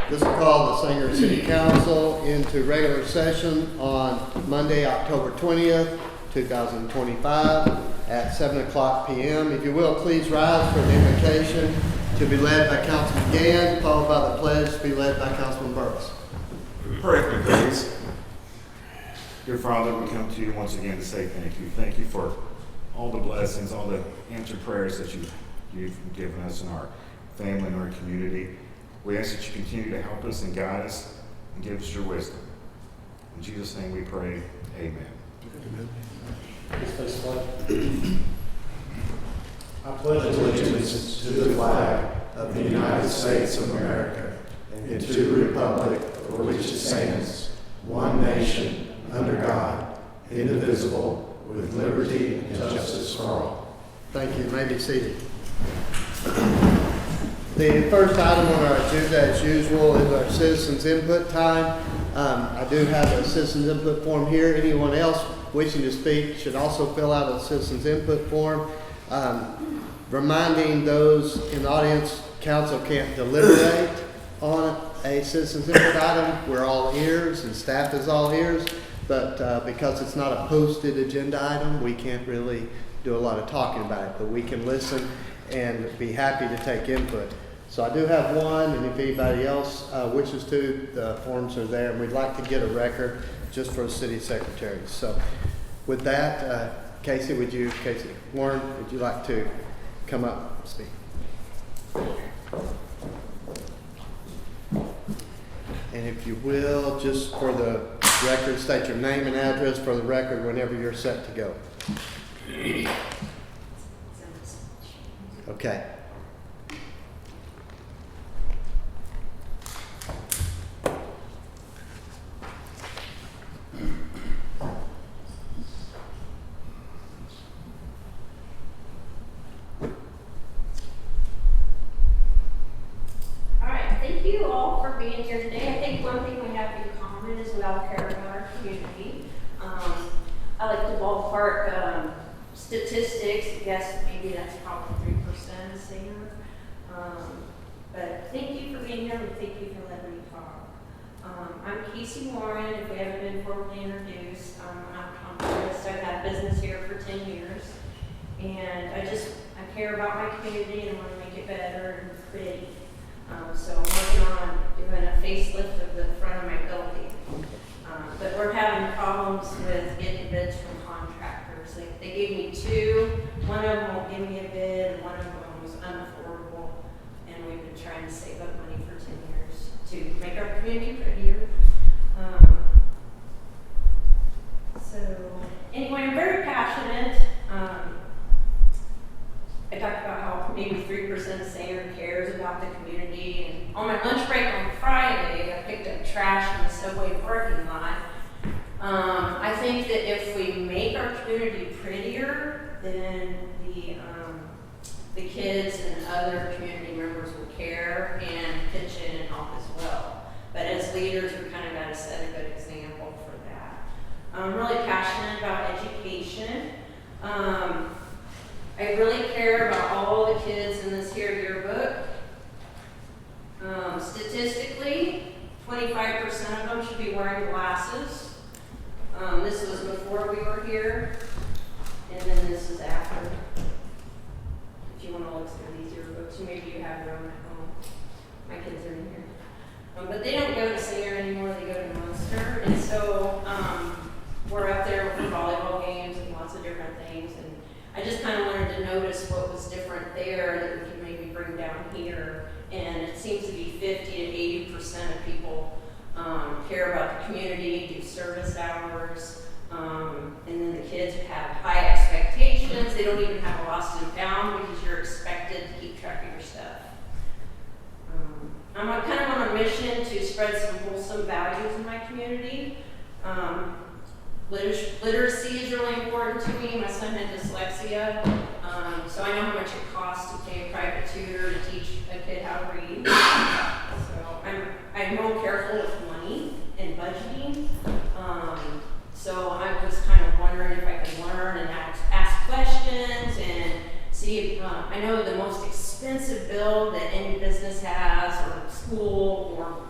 This will call the Sanger City Council into regular session on Monday, October 20th, 2025 at 7 o'clock p.m. If you will, please rise for the invocation to be led by Councilman Gann, followed by the pledge to be led by Councilman Burks. Pray for me, please. Dear Father, we come to you once again to say thank you. Thank you for all the blessings, all the answered prayers that you've given us in our family and our community. We ask that you continue to help us and guide us and give us your wisdom. In Jesus' name we pray, amen. Please place the flag. I pledge allegiance to the flag of the United States of America and to the republic for which it stands, one nation, under God, indivisible, with liberty and justice for all. Thank you. You may be seated. The first item on our agenda, as usual, is our citizens input time. I do have a citizens input form here. Anyone else wishing to speak should also fill out a citizens input form. Reminding those in the audience, council can't deliberate on a citizens input item. We're all ears and staff is all ears, but because it's not a posted agenda item, we can't really do a lot of talking about it, but we can listen and be happy to take input. So I do have one, and if anybody else wishes to, the forms are there, and we'd like to get a record just for the city secretary. So with that, Casey, Warren, would you like to come up and speak? And if you will, just for the record, state your name and address for the record whenever you're set to go. Okay. Thank you all for being here today. I think one thing we have in common is we all care about our community. I like to ballpark statistics. I guess maybe that's probably 3% of Sanger. But thank you for being here and thank you for letting me talk. I'm Casey Warren, if we haven't been formally introduced. I'm Chris. I've had business here for 10 years. And I care about my community and I want to make it better and pretty. So I'm working on doing a facelift of the front of my building. But we're having problems with getting bids from contractors. They gave me two. One of them won't give me a bid, and one of them was unaffordable. And we've been trying to save up money for 10 years to make our community prettier. So anyway, I'm very passionate. I talked about how maybe 3% of Sanger cares about the community. And on my lunch break on Friday, I picked up trash in the subway parking lot. I think that if we make our community prettier, then the kids and other community members will care and pitch in and help as well. But as leaders, we kind of got to set a good example for that. I'm really passionate about education. I really care about all the kids in this here yearbook. Statistically, 25% of them should be wearing glasses. This was before we were here, and then this is after. If you want to look through these yearbooks, maybe you have your own at home. My kids are in here. But they don't go to Sanger anymore, they go to Munster. And so we're up there with volleyball games and lots of different things. And I just kind of wanted to notice what was different there that we can maybe bring down here. And it seems to be 50 to 80% of people care about the community, do service hours, and then the kids have high expectations. They don't even have a lost and found because you're expected to keep track of your stuff. I'm kind of on a mission to spread some wholesome values in my community. Literacy is really important to me. My son had dyslexia, so I know how much it costs to pay a private tutor to teach a kid how to read. So I'm more careful with money and budgeting. So I was kind of wondering if I could learn and ask questions and see if, I know the most expensive bill that any business has or school or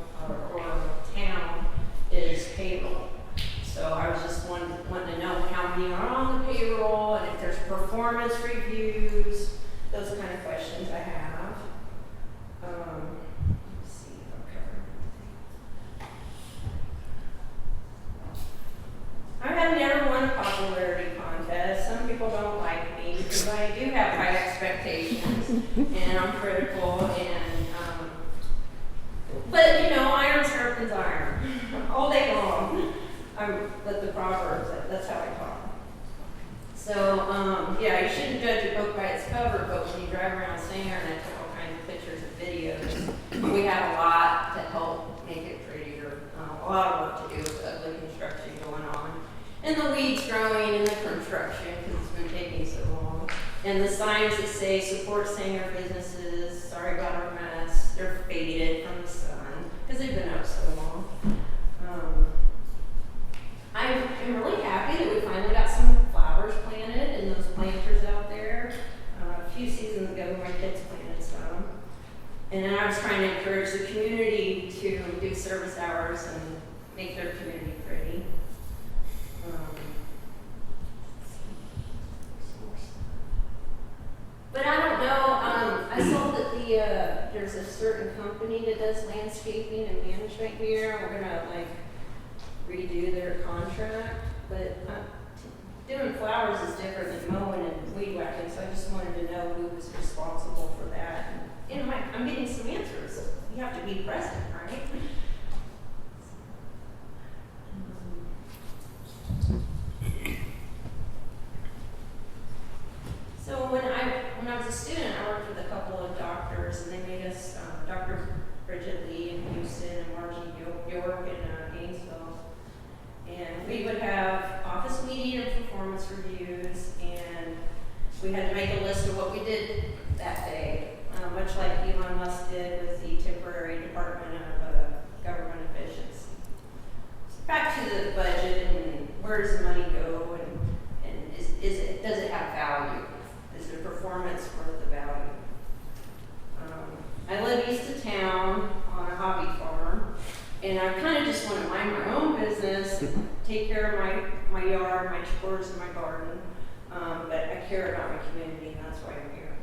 reviews, those kind of questions I have. Let's see if I'm covering everything. I have never won a popularity contest. Some people don't like me because I do have high expectations and I'm critical but you know, iron sharpens iron all day long. But the Proverbs, that's how I talk. So, yeah, you shouldn't judge a book by its cover, but when you drive around Sanger, and I took all kinds of pictures and videos, we have a lot to help make it prettier. A lot of work to do with ugly construction going on. And the weeds growing in the construction because it's been taking so long. And the signs that say support Sanger businesses, sorry about our mess, they're faded from the sun because they've been up so long. I'm really happy that we finally got some flowers planted in those planters out there. A few seasons ago, my kids planted some. And then I was trying to encourage the community to do service hours and make their community pretty. But I don't know, I saw that there's a certain company that does landscaping and management here. We're gonna like redo their contract, but doing flowers is different than mowing and weed whacking, so I just wanted to know who was responsible for that. And, you know, I'm getting some answers. You have to be present, right? So when I was a student, I worked with a couple of doctors, and they made us Dr. Bridget Lee in Houston and Margie York in Gainesville. And we would have office meeting and performance reviews, and we had to make a list of what we did that day, much like Elon Musk did with the temporary Department of Government Efficiency. So back to the budget and where does the money go, and does it have value? Is the performance worth the value? I live east of town on a hobby farm, and I kind of just want to mind my own business, take care of my yard, my chores, and my garden, but I care about my community, and that's why I'm here.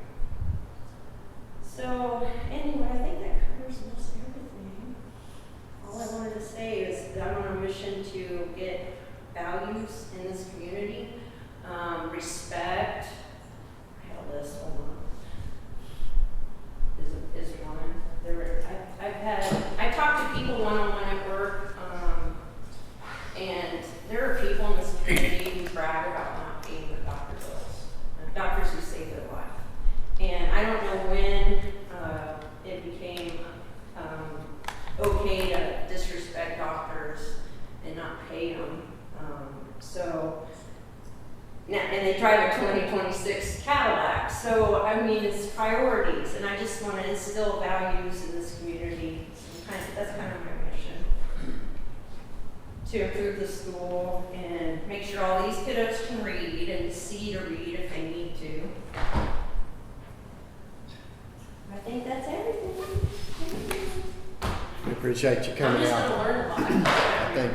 So anyway, I think that covers most everything. All I wanted to say is that I'm on a mission to get values in this community, respect. List, hold on. Is one. I talked to people one-on-one at work, and there are people in this community who brag about not paying their doctor bills, doctors who save their life. And I don't know when it became okay to disrespect doctors and not pay them. Now, and they drive a 2026 Cadillac. So, I mean, it's priorities. And I just want to instill values in this community. That's kind of my mission. To improve the school and make sure all these kiddos can read and see to read if they need to. I think that's everything. We appreciate you coming I'm just out. going to learn a lot.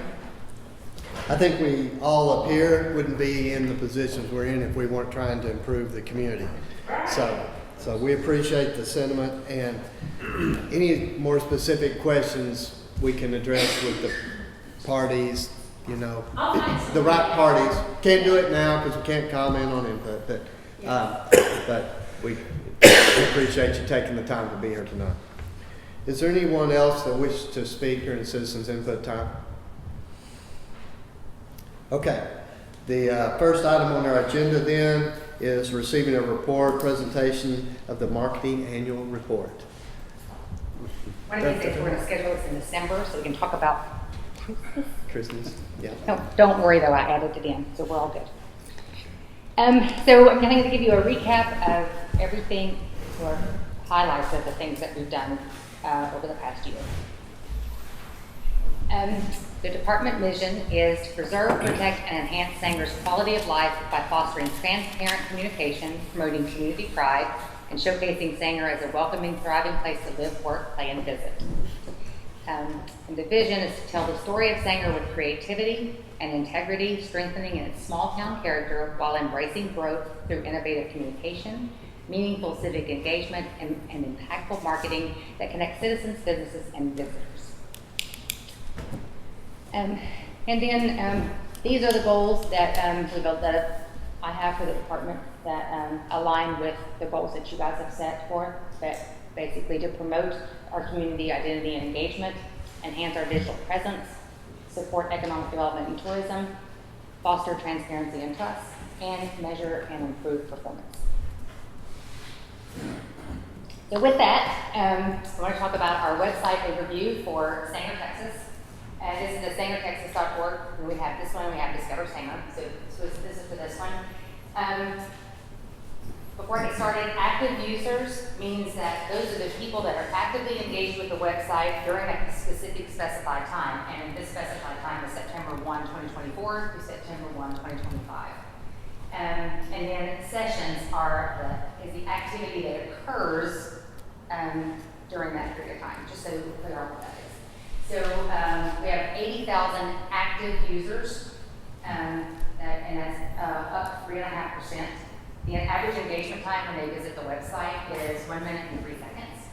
I think we all up here wouldn't be in the positions we're in if we weren't trying to improve the community. So we appreciate the sentiment, and any more specific questions we can address with the parties, you know, the right parties. Can't do it now because we can't comment on input, but we appreciate you taking the time to be here tonight. Is there anyone else that wishes to speak during citizens input time? Okay, the first item on our agenda then is receiving a presentation of the marketing annual report. One of these days we're going to schedule this in December so we can talk about Christmas, yeah. No, don't worry though, I added it in, so we're all good. So I'm going to give you a recap of everything, or highlights of the things that we've done over the past year. The department mission is to preserve, protect, and enhance Sanger's quality of life by fostering transparent communication, promoting community pride, and showcasing Sanger as a welcoming, thriving place to live, work, play, and visit. And the vision is to tell the story of Sanger with creativity and integrity, strengthening its small town character while embracing growth through innovative communication, meaningful civic engagement, and impactful marketing that connects citizens, businesses, and visitors. And then these are the goals that that I have for the department that align with the goals that you guys have set forth, but basically to promote our community identity and engagement, enhance our digital presence, support economic development and tourism, foster transparency and trust, and measure and improve performance. So with that, I want to talk about our website overview for Sanger, Texas. This is the sangertexas.org. We have this one, we have Discover Sanger. So this is for this one. Before I get started, active users means that those are the people that are actively engaged with the website during a specific specified time. And this specified time is September 1, 2024 through September 1, 2025. And then sessions is the activity that occurs during that period of time, just so we're clear on what that is. So we have 80,000 active users, and that's up 3.5%. The average engagement time when they visit the website is 1 minute and 3 seconds.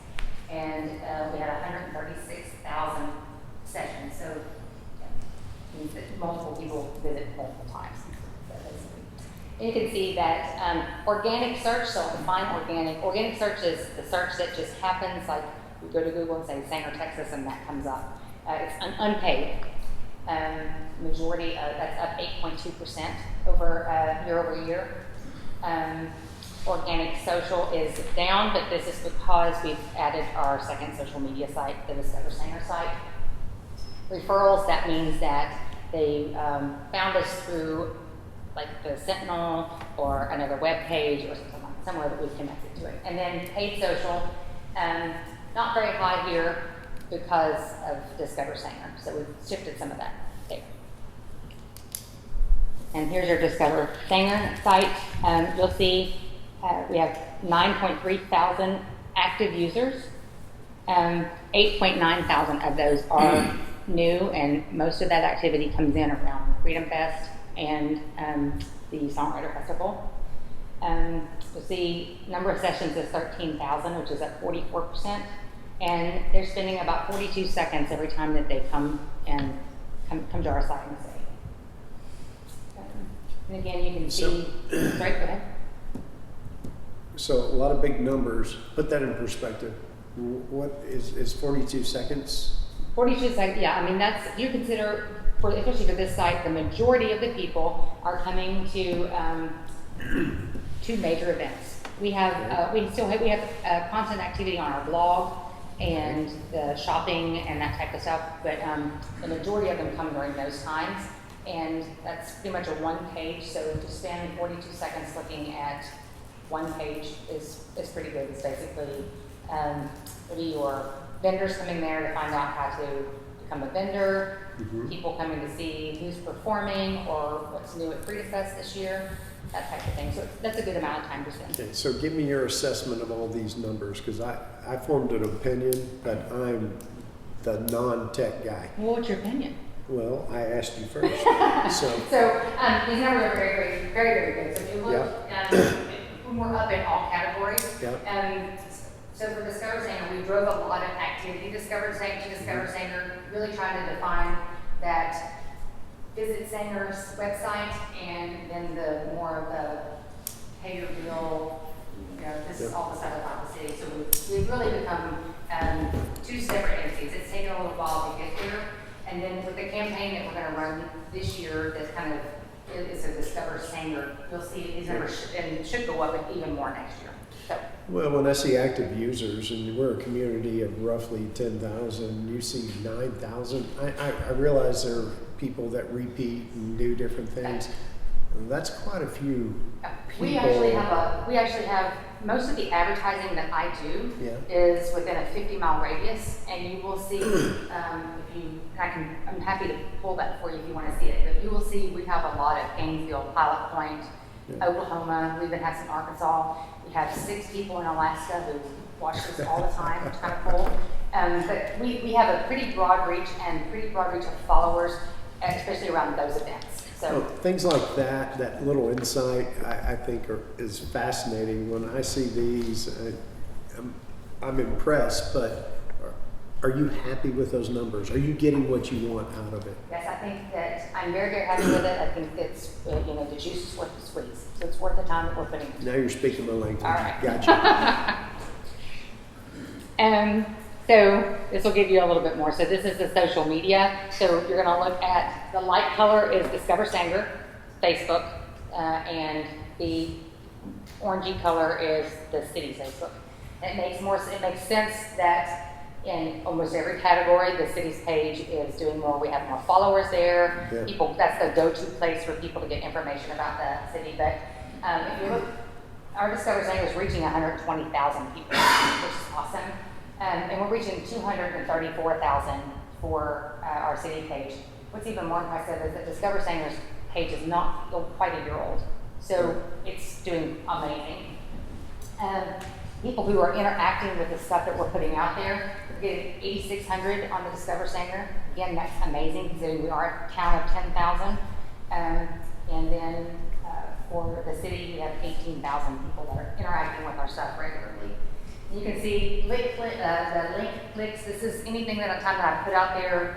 And we had 136,000 sessions, so it means that multiple people visit multiple times. You can see that organic search, so define organic. Organic search is the search that just happens, like you go to Google and say Sanger, Texas, and that comes up. It's unpaid. Majority, that's up 8.2% over year over year. Organic social is down, but this is because we've added our second social media site, the Discover Sanger site. Referrals, that means that they found us through like the Sentinel or another web page or somewhere that we've connected to it. And then paid social, not very high here because of Discover Sanger. So we've shifted some of that there. And here's our Discover Sanger site. You'll see we have 9.3 thousand active users. 8.9 thousand of those are new, and most of that activity comes in around Freedom Fest and the Songwriter Festival. You'll see number of sessions is 13,000, which is up 44%, and they're spending about 42 seconds every time that they come to our site and say. And again, you can see, right, go ahead. So a lot of big numbers. Put that in perspective. What is 42 seconds? 42 seconds, yeah, I mean, that's, you consider, especially for this site, the majority of the people are coming to two major events. We have, we have content activity on our blog and the shopping and that type of stuff, but the majority of them come during those times, and that's pretty much a one page, so to spend 42 seconds looking at one page is pretty good. It's basically maybe your vendors coming there to find out how to become a vendor, people coming to see who's performing or what's new at Freedom Fest this year, that type of thing. So that's a good amount of time to spend. Okay, so give me your assessment of all these numbers, because I formed an opinion, but I'm the non-tech guy. Well, what's your opinion? Well, I asked you first. So these numbers are very, very, very, very good. So if you look, we're up in all categories. Yeah. So for Discover Sanger, we drove a lot of activity to Discover Sanger, really trying to define that visit Sanger's website and then the more of the pay your bill, this is all the stuff about the city. So we've really become two separate entities. It's taken a little while to get here. And then with the campaign that we're going to run this year, that kind of is a Discover Sanger, you'll see these numbers should go up even more next year. So. Well, when I see active users, and we're a community of roughly 10,000, you see 9,000, I realize there are people that repeat and do different things. That's quite a few people. We actually have most of the advertising that I do is within a 50-mile radius, and you will see, I'm happy to pull that for you if you want to see it, but you will see we have a lot at Gainesville, Pilot Point, Oklahoma, we even have some Arkansas. We have 6 people in Alaska who watch this all the time, which is kind of cool. But we have a pretty broad reach of followers, especially around those events. So Things like that little insight, I think is fascinating. When I see these, I'm impressed, but are you happy with those numbers? Are you getting what you want out of it? yes, I think that I'm very, very happy with it. I think it's, the juice is worth the squeeze. So it's worth the time that we're putting in. Now you're speaking my language. All right. Gotcha. So this will give you a little bit more. So this is the social media. So you're going to look at the light color is Discover Sanger, Facebook, and the orangey color is the city's Facebook. It makes sense that in almost every category, the city's page is doing more. We have more followers there. Yeah. People, that's the go-to place for people to get information about the city. But if you look, our Discover Sanger is reaching 120,000 people, which is awesome. And we're reaching 234,000 for our city page. What's even more impressive is that Discover Sanger's page is not quite a year old. So it's doing amazing. People who are interacting with the stuff that we're putting out there, we're getting 8,600 on the Discover Sanger. Again, that's amazing considering we are a town of 10,000. And then for the city, we have 18,000 people that are interacting with our stuff regularly. You can see the link clicks. This is anything that I put out there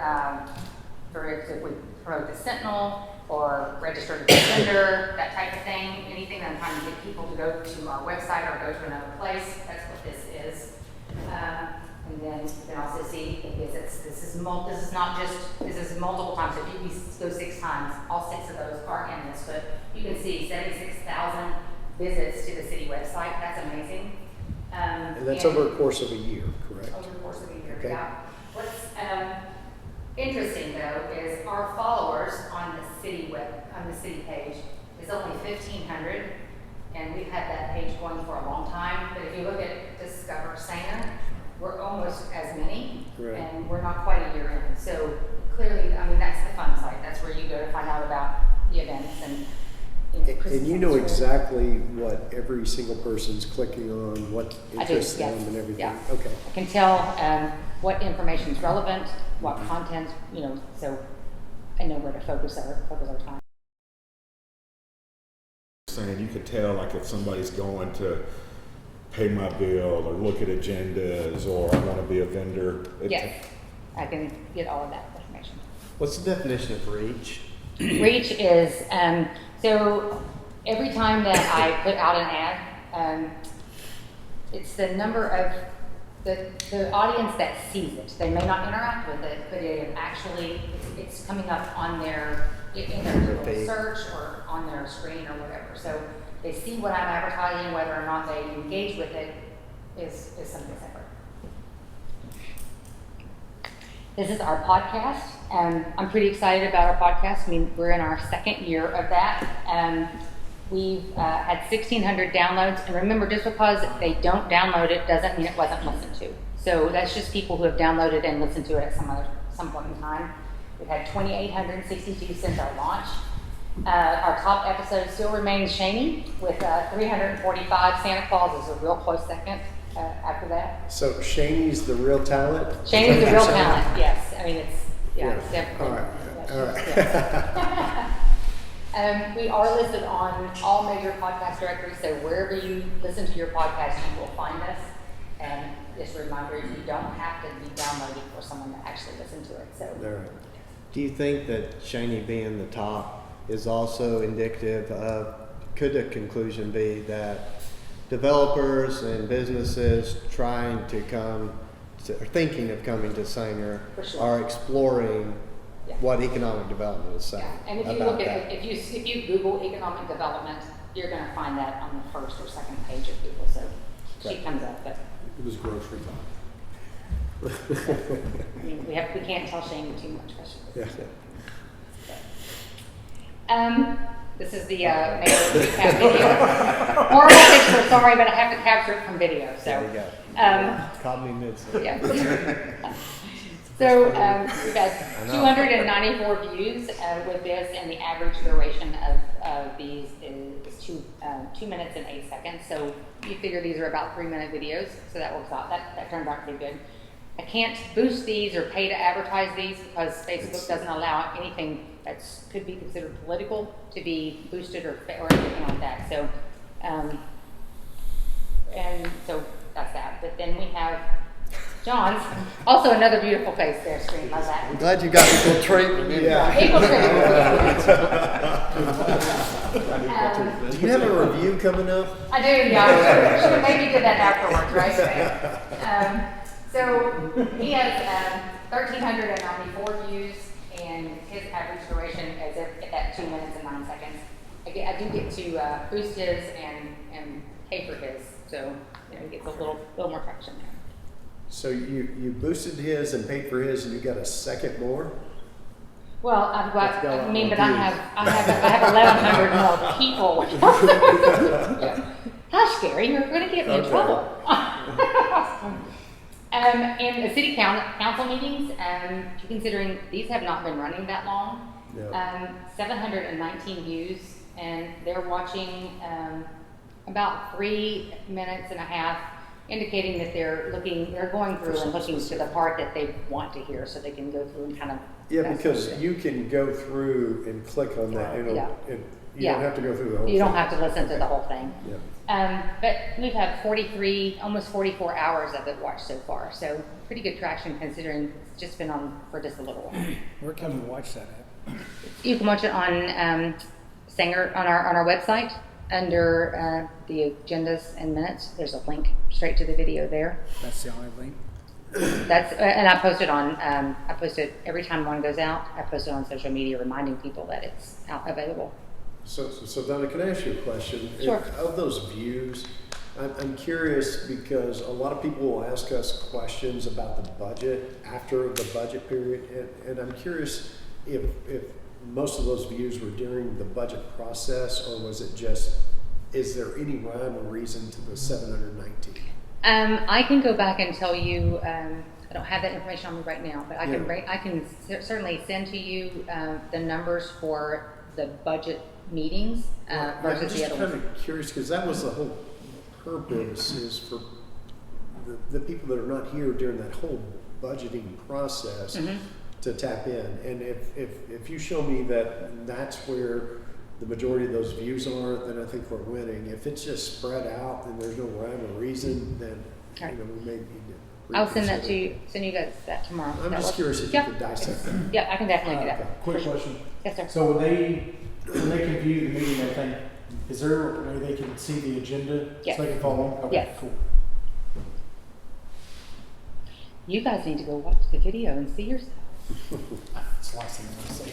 for if we promote the Sentinel or register to vendor, that type of thing. Anything that I'm trying to get people to go to our website or go to another place. That's what this is. And then you can also see the visits. This is multiple times. So if you go 6 times, all 6 of those are in this. But you can see 76,000 visits to the city website. That's amazing. And that's over a course of a year, correct? Over the course of a year, Okay. yeah. What's interesting though is our followers on the city page is only 1,500, and we've had that page going for a long time. But if you look at Discover Sanger, we're almost as many, Right. and we're not quite a year in. So clearly, that's the fun site. That's where you go to find out about the events and. And you know exactly what every single person's clicking on, what I do, interests them yes. and everything. Yeah. Okay. I can tell what information is relevant, what content, so I know where to focus our time. Saying you could tell, like, if somebody's going to pay my bill or look at agendas or I want to be a vendor. Yes, I can get all of that information. What's the definition of reach? Reach is, so every time that I put out an ad, it's the number of the audience that sees it. They may not interact with it, but it's coming up on in their Google search or on their screen or whatever. So they see what I'm advertising, whether or not they engage with it is something separate. This is our podcast, and I'm pretty excited about our podcast. We're in our 2nd year of that. We've had 1,600 downloads, and remember, just because they don't download it doesn't mean it wasn't listened to. So that's just people who have downloaded and listened to it at some point in time. We've had 2,862 since our launch. Our top episode still remains Shaney with 345. Santa Claus is a real close second after that. So Shaney's the real talent? Shaney's the real talent, yes. It's definitely. All right. Yes. We are listed on all major podcast directories, so wherever you listen to your podcast, you will find us. And just a reminder, you don't have to be downloaded for someone to actually listen to it. So. All right. Do you think that Shaney being the top is also indicative of, could the conclusion be that developers and businesses trying to or thinking of coming to Sanger For sure. are exploring Yeah. what economic development is saying Yeah, and if you about look that? at if you Google economic development, you're going to find that on the 1st or 2nd page of Google. So she Right. comes up, but It was grocery time. we can't tell Shane too much. Yeah. This is the mayor recap video. Horrible picture, sorry, but I have to capture it from video. So There you go. Caught me mid. yeah. So we've had 294 views with this, and the average duration of these is 2 minutes and 8 seconds. So you figure these are about 3-minute videos, so that works out. That turned out pretty good. I can't boost these or pay to advertise these because Facebook doesn't allow anything that could be considered political to be boosted or anything like that. So, and so that's that. But then we have John's, also another beautiful face there, screen. Love that. I'm glad you got equal treatment. didn't you? Equal treatment. Do you have a review coming up? I do, yeah. Should have maybe did that afterwards, right? So he has 1,394 views, and his average duration is at 2 minutes and 9 seconds. I do get to boost his and pay for his, so he gets a little more traction there. So you boosted his and paid for his, and you got a second more? Well, I've got. Let's go I mean, but on I have 1,100 more people. Hush, Gary, you're going to get me in trouble. And the city council meetings, considering these have not been running that long, 719 views, and they're watching about 3 minutes and a half, indicating that they're going through and looking to the part that they want to hear, so they can go through and kind of. Yeah, because you can go through and click on that, and you don't have to go through the whole thing. You don't have to listen to the whole thing. Yeah. But we've had almost 44 hours of it watched so far, so pretty good traction considering it's just been on for just a little while. Where can we watch that at? You can watch it on Sanger on our website under the agendas and minutes. There's a link straight to the video there. That's the only link. And I post it every time one goes out. I post it on social media, reminding people that it's out available. So Donna, can I ask you a question? Sure. Of those views, I'm curious because a lot of people will ask us questions about the budget after the budget period, and I'm curious if most of those views were during the budget process, or was it just, is there any rhyme or reason to the 719? I can go back and tell you. I don't have that information on me right now, but I can certainly send to you the numbers for the budget meetings versus the other ones. I'm just kind of curious because that was the whole purpose, is for the people that are not here during that whole budgeting process to tap in. And if you show me that that's where the majority of those views are, then I think we're winning. If it's just spread out and there's no rhyme or reason, then we may need to. I'll send that to you. Send you guys that tomorrow. I'm just curious if you could dissect that. Yeah, I can definitely do that. Quick question. Yes, sir. So when they can view the meeting and everything, is there a way they can see the agenda Yes. so they can follow along? Okay, Yes. cool. You guys need to go watch the video and see yourself. That's the last thing I want to say.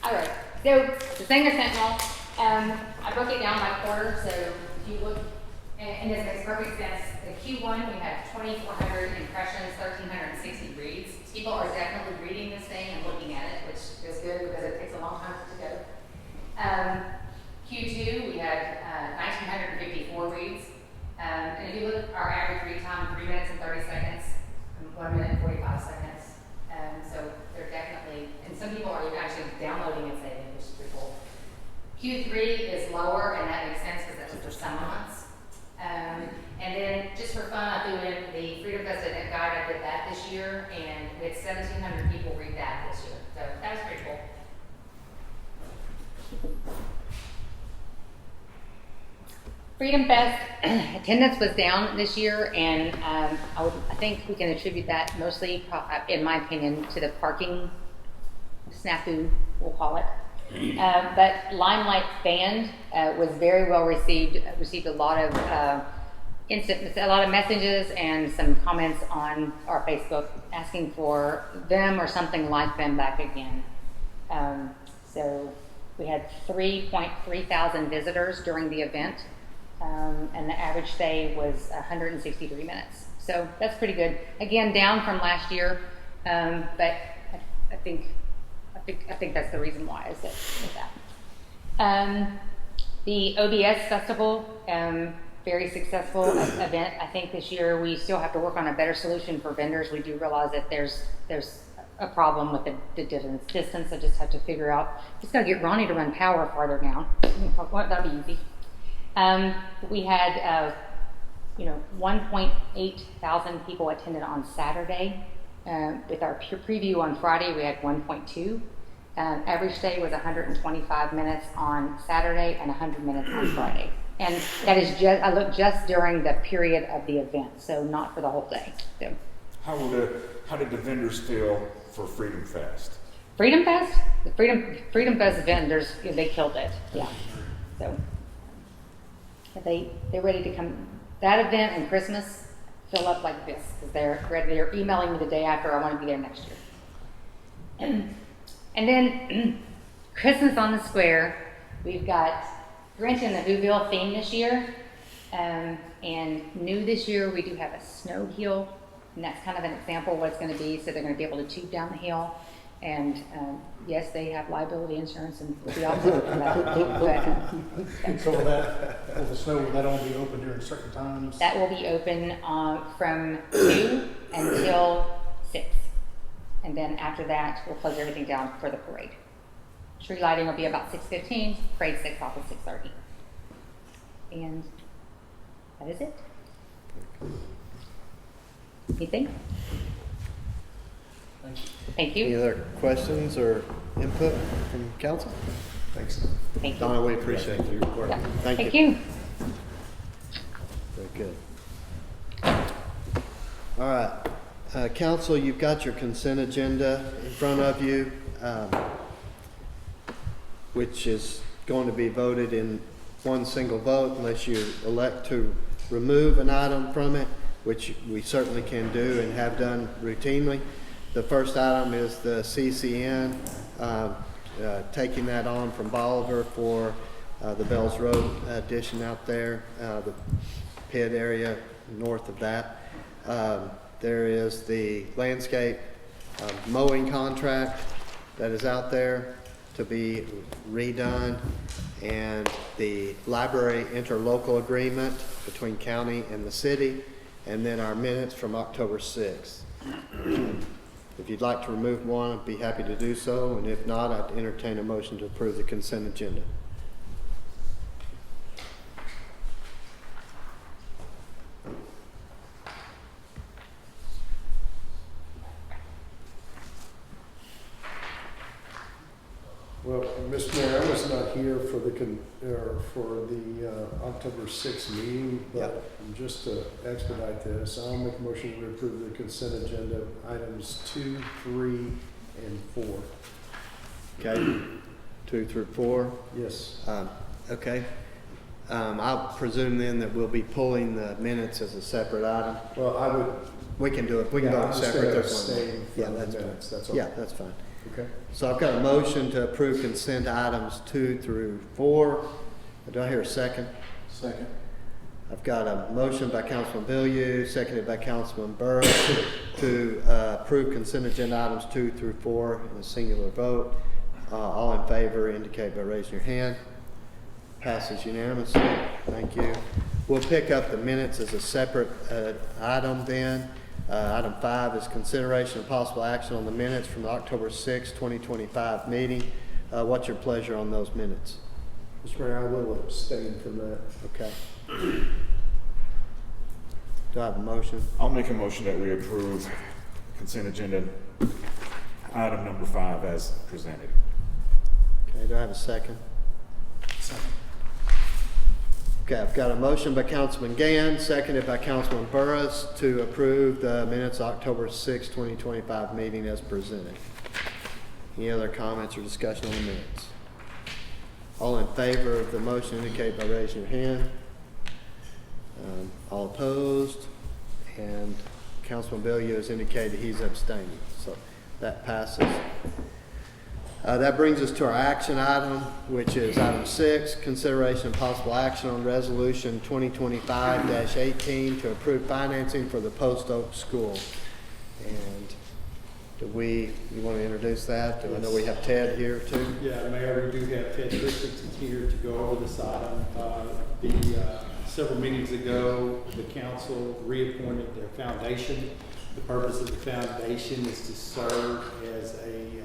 All right. So the Sanger Sentinel, I broke it down by quarter. So if you look, and this makes perfect sense. The Q1 we had 2,400 impressions, 1,360 reads. People are definitely reading this thing and looking at it, which is good because it takes a long time to put together. Q2 we had 1,954 reads. And if you look at our average read time, 3 minutes and 30 seconds, 1 minute and 45 seconds. So they're definitely, and some people are actually downloading and saving, which is pretty cool. Q3 is lower, and that makes sense because that was for summer months. And then just for fun, I threw in the Freedom Fest Event Guide. I did that this year, and we had 1,700 people read that this year. So that was pretty cool. Freedom Fest attendance was down this year, and I think we can attribute that mostly, in my opinion, to the parking snafu, we'll call it. But Limelight Band was very well received. Received a lot of messages and some comments on our Facebook asking for them or something like them back again. So we had 3.3 thousand visitors during the event. And the average stay was 163 minutes. So that's pretty good. Again, down from last year, but I think that's the reason why is that. The OBS Festival, very successful event. I think this year we still have to work on a better solution for vendors. We do realize that there's a problem with the distance. I just have to figure out. Just got to get Ronnie to run power farther down. That'll be easy. We had 1.8 thousand people attended on Saturday. With our preview on Friday, we had 1.2. Average day was 125 minutes on Saturday and 100 minutes on Friday. And that is just, I looked just during the period of the event, so not for the whole day. So, How did the vendors feel for Freedom Fest? Freedom Fest, the Freedom Fest vendors, they killed it. Yeah. So they're ready to come. That event and Christmas fill up like this because they're emailing me the day after. I want to be there next year. And then Christmas on the Square, we've got Grinch and the Whoville theme this year. And new this year, we do have a snow hill, and that's kind of an example of what it's going to be. So they're going to be able to tube down the hill. And yes, they have liability insurance, and we'll be all good for that. So will the snow, will that only be open during certain times? That will be open from 2 until 6. And then after that, we'll close everything down for the parade. Tree lighting will be about 6:15, parade 6 off at 6:30. And that is it. Anything? Thank Any you. other questions or input from council? Thanks. Thank you. Donna, we appreciate your work. Yeah. Thank you. Thank you. Very good. All right, council, you've got your consent agenda in front of you, which is going to be voted in one single vote unless you elect to remove an item from it, which we certainly can do and have done routinely. The first item is the CCN, taking that on from Bolivar for the Bells Road addition out there, the pit area north of that. There is the landscape mowing contract that is out there to be redone, and the library interlocal agreement between county and the city, and then our minutes from October 6th. If you'd like to remove one, I'd be happy to do so, and if not, I'd entertain a motion to approve the consent agenda. Well, Mr. Mayor, I was not here for the October 6th meeting, but just to expedite this, I'll make a motion to approve the consent agenda items 2, 3, and 4. Okay, 2 through 4. Yes. Okay. I'll presume then that we'll be pulling the minutes as a separate item. Well, I would. We can do it. We can Yeah, vote I'm just separate. gonna There's one. abstain Yeah, from the that's minutes, fine. that's all. Yeah, that's fine. Okay. So I've got a motion to approve consent items 2 through 4. Do I hear a second? Second. I've got a motion by Councilman Billieux, seconded by Councilman Burris, to approve consent agenda items 2 through 4 in a singular vote. All in favor indicate by raising your hand. Passes unanimously. Thank you. We'll pick up the minutes as a separate item then. Item 5 is consideration of possible action on the minutes from the October 6, 2025 meeting. What's your pleasure on those minutes? Mr. Mayor, I will abstain from that. Okay. Do I have a motion? I'll make a motion that we approve consent agenda item number 5 as presented. Okay, do I have a second? Second. Okay, I've got a motion by Councilman Gann, seconded by Councilman Burris to approve the minutes October 6, 2025 meeting as presented. Any other comments or discussion on the minutes? All in favor of the motion indicate by raising your hand. All opposed, and Councilman Billieux has indicated he's abstaining, so that passes. That brings us to our action item, which is item 6, consideration of possible action on resolution 2025-18 to approve financing for the Post Oak School. And you want to introduce that? I know we have Ted here too. Yeah, Mayor, we do have Ted Christensen here to go over this item. Several meetings ago, the council reappointed their foundation. The purpose of the foundation is to serve as a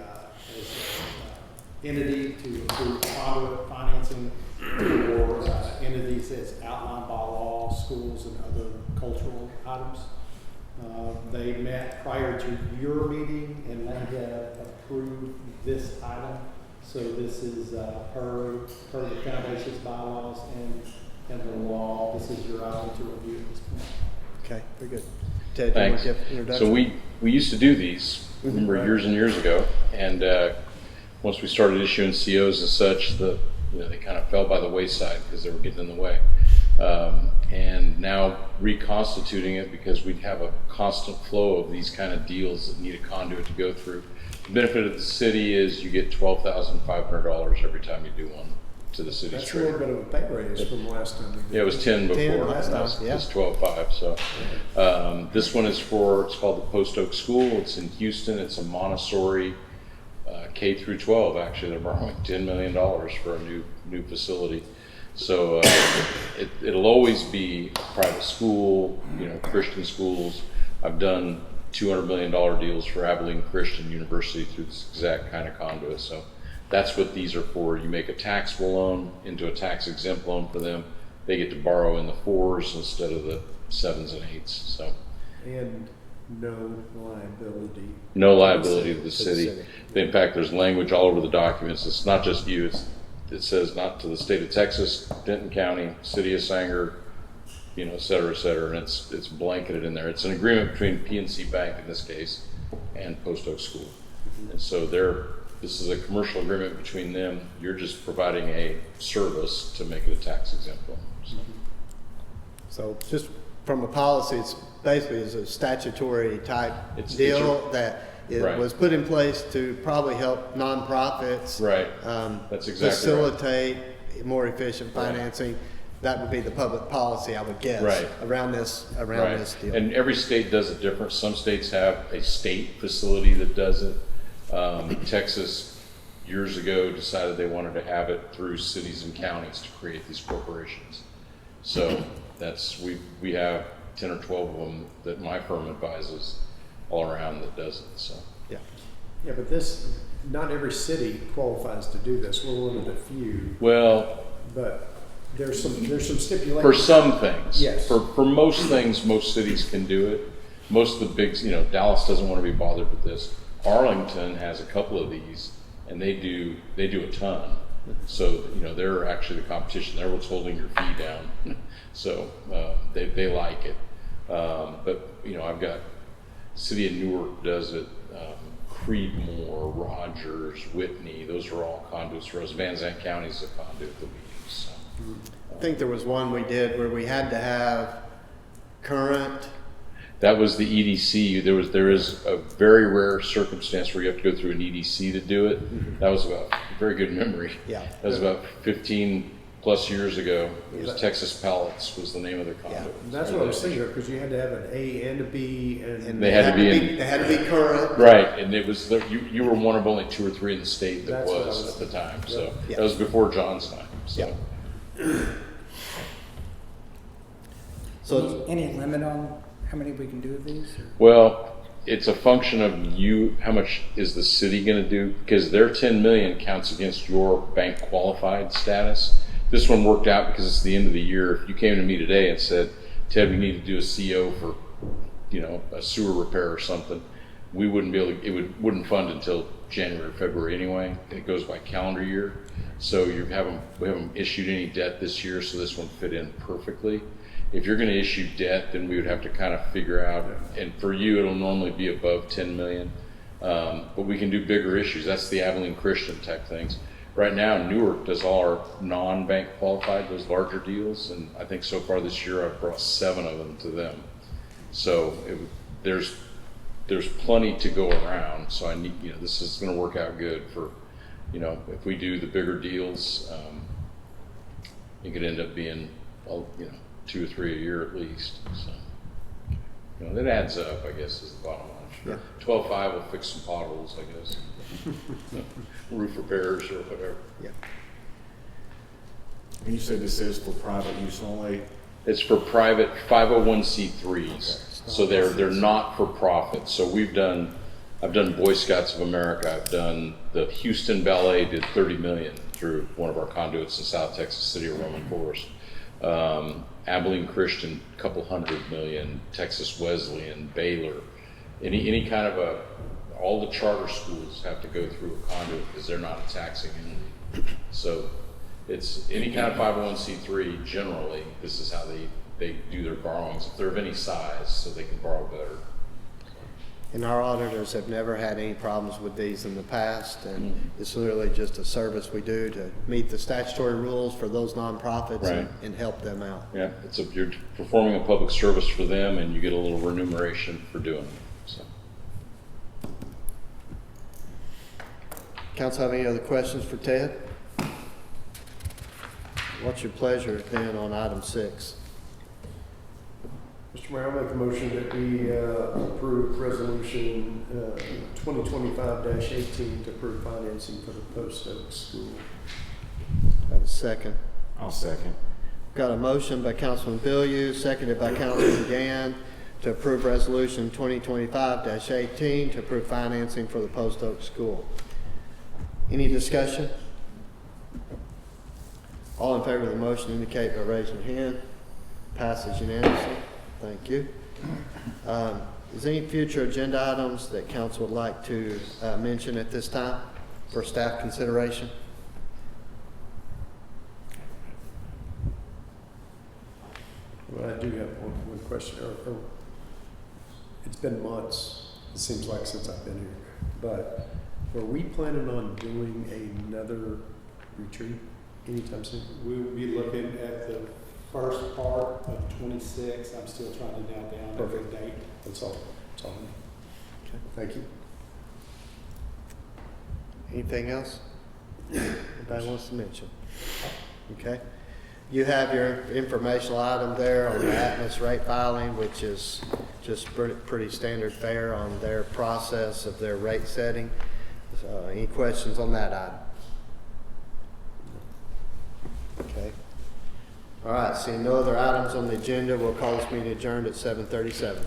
entity to approve conduit financing for entities as outlined by law mall, schools, and other cultural items. They met prior to your meeting and they have approved this item. So this is per the foundation's bylaws and the law. This is your item to review at this point. Okay, very good. Ted, do you want Thanks. to give introduction? So we used to do these, remember, years and years ago, and once we started issuing COs and such, they kind of fell by the wayside because they were getting in the way. And now reconstituting it because we have a constant flow of these kind of deals that need a conduit to go through. The benefit of the city is you get $12,500 every time you do one to the city's That's a little treasury. bit of a pay raise from last time. we did Yeah, it was 10 before. 10 last and time, now yeah. It's 12.5. So this one is it's called the Post Oak School. It's in Houston. It's a Montessori K through 12. Actually, they're borrowing $10 million for a new facility. So it'll always be a private school, Christian schools. I've done $200 million deals for Abilene Christian University through this exact kind of conduit. So that's what these are for. You make a taxable loan into a tax exempt loan for them. They get to borrow in the 4s instead of the 7s and 8s. So And no liability. no liability to the city. city. In fact, there's language all over the documents. It's not just you. It says not to the state of Texas, Denton County, City of Sanger, et cetera, and it's blanketed in there. It's an agreement between PNC Bank in this case and Post Oak School, and so this is a commercial agreement between them. You're just providing a service to make it a tax exempt loan. So just from a policy, it's basically is a statutory type It's deal that it Right. was put in place to probably help nonprofits. Right. That's exactly right. Facilitate more efficient Right. financing. That would be the public policy, I would guess. Right. Around this deal. And every state does it different. Some states have a state facility that does it. Texas years ago decided they wanted to have it through cities and counties to create these corporations. So we have 10 or 12 of them that my firm advises all around that does it. So Yeah. Yeah, but not every city qualifies to do this. We're one of the few, well, but there's some stipulations. for some things, Yes. For most things, most cities can do it. Most of the big, Dallas doesn't want to be bothered with this. Arlington has a couple of these, and they do a ton. So they're actually the competition. They're what's holding your fee down. So they like it. But I've got City of Newark does it. Creedmoor, Rogers, Whitney. Those are all conduits for us. Van Zandt County is a conduit that we use. So. I think there was one we did where we had to have current. That was the EDC. There is a very rare circumstance where you have to go through an EDC to do it. That was about very good memory. Yeah. That was about 15 plus years ago. It was Yeah. Texas Pallets was the name of their conduit. And that's what I was thinking of, because you had to have an A and a B and. They had to be They had to be current. Right, and it was you were one of only 2 or 3 in the state that That's what I was was at the time. So Yeah. that was before John's time. So. Yeah. So Any limit on how many we can do of these? Or? Well, it's a function of how much is the city going to do? Because their 10 million counts against your bank qualified status. This one worked out because it's the end of the year. If you came to me today and said, Ted, we need to do a CO for, a sewer repair or something, we wouldn't be able to, wouldn't fund until January, February anyway. It goes by calendar year. So we haven't issued any debt this year, so this one fit in perfectly. If you're going to issue debt, then we would have to kind of figure out, and for you, it'll normally be above 10 million. But we can do bigger issues. That's the Abilene Christian type things. Right now, Newark does all our non-bank qualified, those larger deals. And I think so far this year, I've brought 7 of them to them. So there's plenty to go around. So I need, this is going to work out good for, if we do the bigger deals, it could end up being, 2 or 3 a year at least. So, that adds up, I guess, is the bottom line. Yeah. 12.5 will fix some potholes, I guess. Roof repairs or whatever. yeah. And you said this is for private use only? It's for private 501c3s. So they're not for profit. So I've done Boy Scouts of America. I've done the Houston Ballet did $30 million through one of our conduits in South Texas, City of Roman Forest. Abilene Christian, couple $100 million, Texas Wesleyan, Baylor, any kind of all the charter schools have to go through a conduit because they're not a taxing entity. So it's any kind of 501c3, generally, this is how they do their borrowings, if they're of any size, so they can borrow better. And our auditors have never had any problems with these in the past, and it's literally just a service we do to meet the statutory rules for those nonprofits Right. and help them out. Yeah, you're performing a public service for them, and you get a little remuneration for doing it. So. Council have any other questions for Ted? What's your pleasure then on item 6? Mr. Mayor, I'll make a motion that we approve resolution 2025-18 to approve financing for the Post Oak School. Have a second. I'll second. Got a motion by Councilman Billieux, seconded by Councilman Gann, to approve resolution 2025-18 to approve financing for the Post Oak School. Any discussion? All in favor of the motion indicate by raising your hand. Passes unanimously. Thank you. Is there any future agenda items that council would like to mention at this time for staff consideration? Well, I do have one question. It's been months, it seems like, since I've been here. But are we planning on doing another retreat anytime soon? We will be looking at the first part of 26. I'm still trying to nail down a good date. That's all. That's all. Okay. Thank you. Anything else anybody wants to mention? Okay. You have your informational item there on the Atmos rate filing, which is just pretty standard fare on their process of their rate setting. Any questions on that item? Okay. All right, seeing no other items on the agenda, we'll call this meeting adjourned at 7:37.